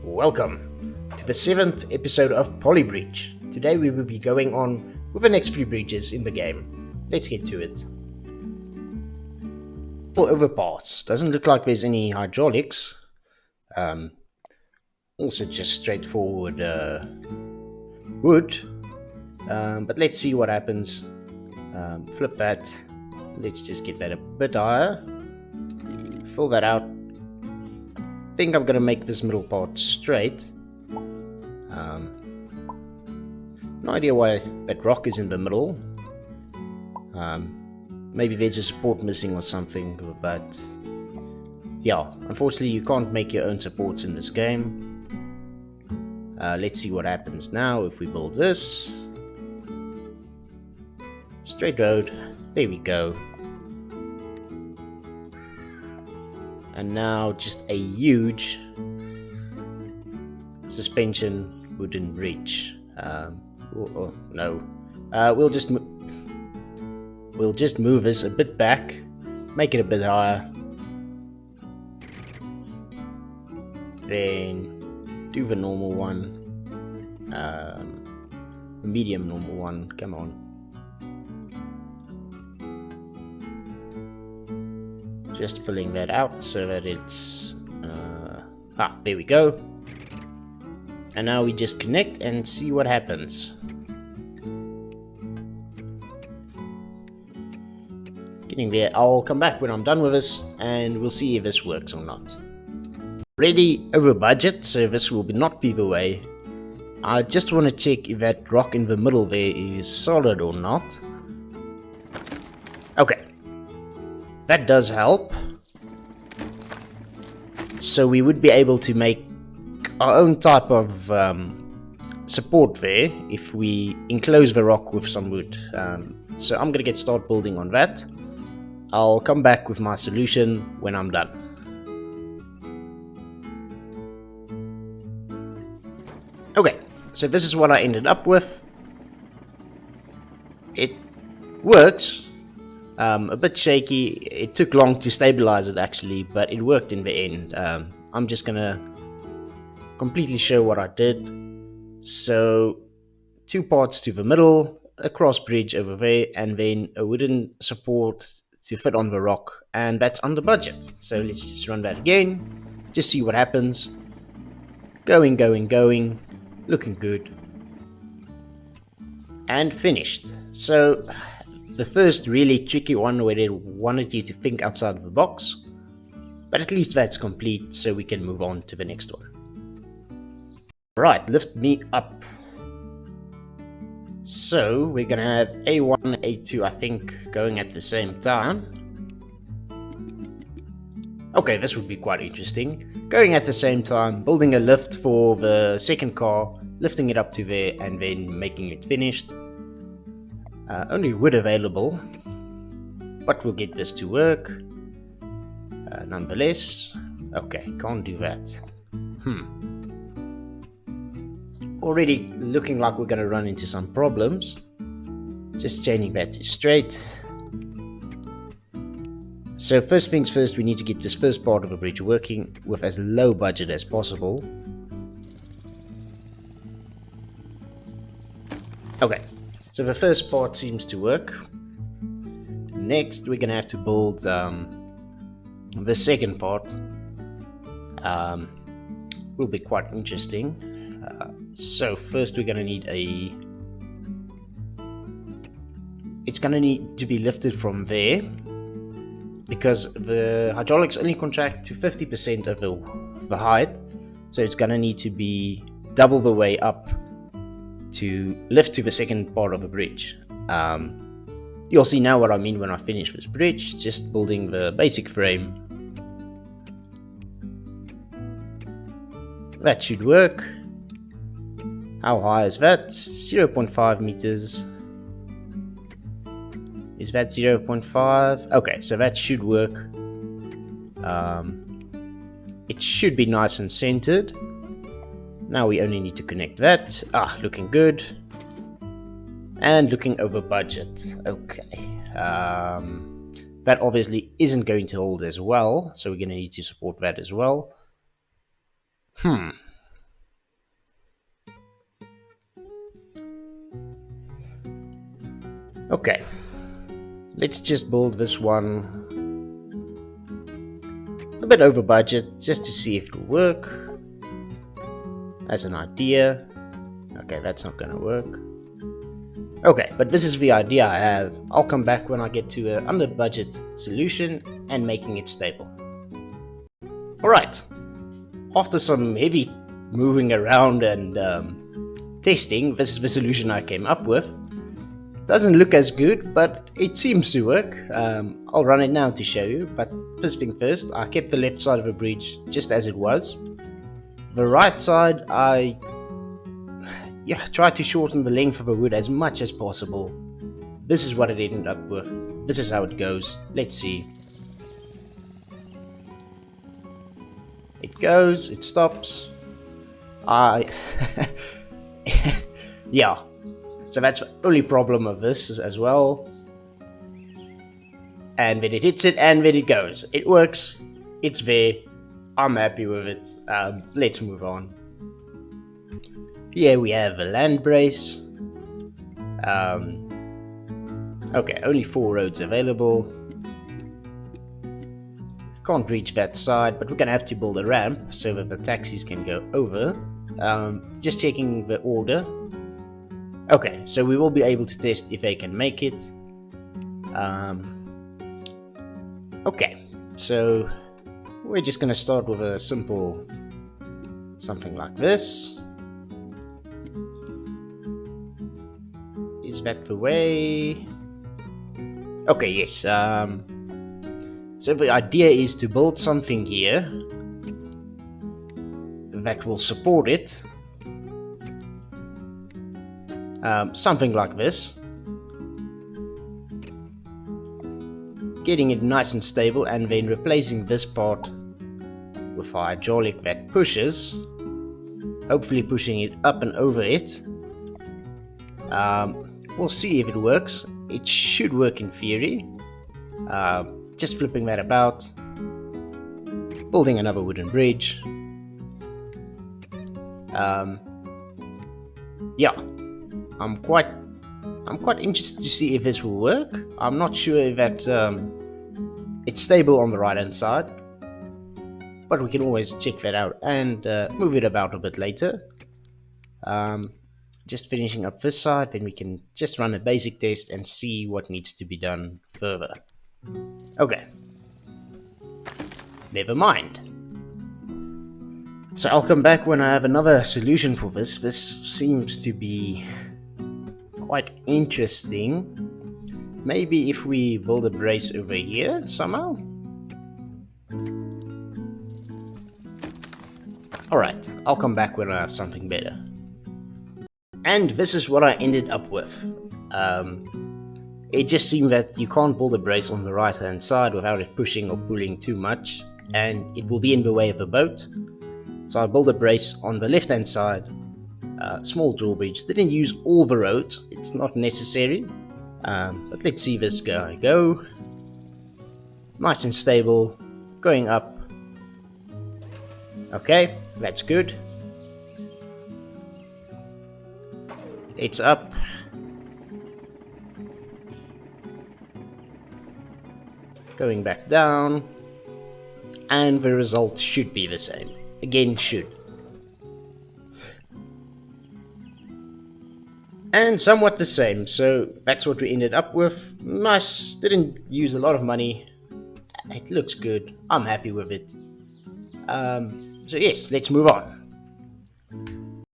Welcome to the 7th episode of Polybridge. Today we will be going on with the next few bridges in the game. Let's get to it. Overpass. Doesn't look like there's any hydraulics. Also just straightforward wood. But let's see what happens. Flip that. Let's just get that a bit higher. Fill that out. I think I'm gonna make this middle part straight. No idea why that rock is in the middle. Maybe there's a support missing or something, but yeah, unfortunately you can't make your own supports in this game. Let's see what happens now if we build this. Straight road, there we go. And now just a huge suspension wooden bridge. We'll just move this a bit back, make it a bit higher, then do the normal one, the medium normal one. Come on. Just filling that out so that it's there we go. And now we just connect and see what happens. Getting there. I'll come back when I'm done with this and we'll see if this works or not. Already over budget, so this will not be the way. I just want to check if that rock in the middle there is solid or not. Okay. That does help. So we would be able to make our own type of support there if we enclose the rock with some wood. So I'm gonna start building on that. I'll come back with my solution when I'm done. Okay, so this is what I ended up with. It works. A bit shaky. It took long to stabilize it actually, but it worked in the end. I'm just gonna completely show what I did. So 2 parts to the middle, a cross bridge over there, and then a wooden support to fit on the rock, and that's under budget. So let's just run that again, just see what happens. Going, looking good, and finished. So the first really tricky one where they wanted you to think outside of the box, but at least that's complete, so we can move on to the next one. Right, lift me up. So we're gonna have A1, A2 I think going at the same time. Okay, this would be quite interesting. Going at the same time, building a lift for the second car, lifting it up to there, and then making it finished. Only wood available, but we'll get this to work. Nonetheless, okay, can't do that. Already looking like we're gonna run into some problems. Just changing that to straight. So first things first, we need to get this first part of the bridge working with as low budget as possible. Okay. So the first part seems to work. Next, we're gonna have to build the second part. Will be quite interesting. So first, we're gonna need it's gonna need to be lifted from there because the hydraulics only contract to 50% of the height. So it's gonna need to be double the way up to lift to the second part of the bridge. You'll see now what I mean when I finish this bridge, just building the basic frame. That should work. How high is that? 0.5 meters. Is that 0.5? Okay, so that should work. It should be nice and centered. Now we only need to connect that. Looking good. And looking over budget. Okay. That obviously isn't going to hold as well, so we're going to need to support that as well. Okay, let's just build this one a bit over budget just to see if it'll work as an idea. Okay, that's not gonna work. Okay, but this is the idea I have. I'll come back when I get to an under budget solution and making it stable. Alright, after some heavy moving around and testing, this is the solution I came up with. Doesn't look as good, but it seems to work. I'll run it now to show you, but first thing first, I kept the left side of the bridge just as it was. The right side, I tried to shorten the length of the wood as much as possible. This is what it ended up with. This is how it goes. Let's see. It goes, it stops. Yeah. So that's the only problem of this as well. And then it hits it and then it goes. It works. It's there. I'm happy with it. Let's move on. Here we have a land brace. Okay, only 4 roads available. Can't reach that side, but we're gonna have to build a ramp so that the taxis can go over. Just checking the order. Okay, so we will be able to test if they can make it. Okay, so we're just gonna start with a simple something like this. Is that the way? Okay, yes. So the idea is to build something here that will support it. Something like this. Getting it nice and stable and then replacing this part with a hydraulic that pushes. Hopefully pushing it up and over it. We'll see if it works. It should work in theory. Just flipping that about. Building another wooden bridge. Yeah. I'm quite interested to see if this will work. I'm not sure that it's stable on the right hand side, but we can always check that out and move it about a bit later. Just finishing up this side, then we can just run a basic test and see what needs to be done further. Okay. Never mind. So I'll come back when I have another solution for this. This seems to be quite interesting. Maybe if we build a brace over here somehow. Alright, I'll come back when I have something better. And this is what I ended up with. It just seemed that you can't build a brace on the right hand side without it pushing or pulling too much, and it will be in the way of the boat. So I built a brace on the left hand side. Small drawbridge. Didn't use all the roads, it's not necessary. But let's see this guy go. Nice and stable, going up. Okay, that's good. It's up. Going back down. And the result should be the same. Again, should. And somewhat the same, so that's what we ended up with. Nice, didn't use a lot of money. It looks good, I'm happy with it. So yes, let's move on.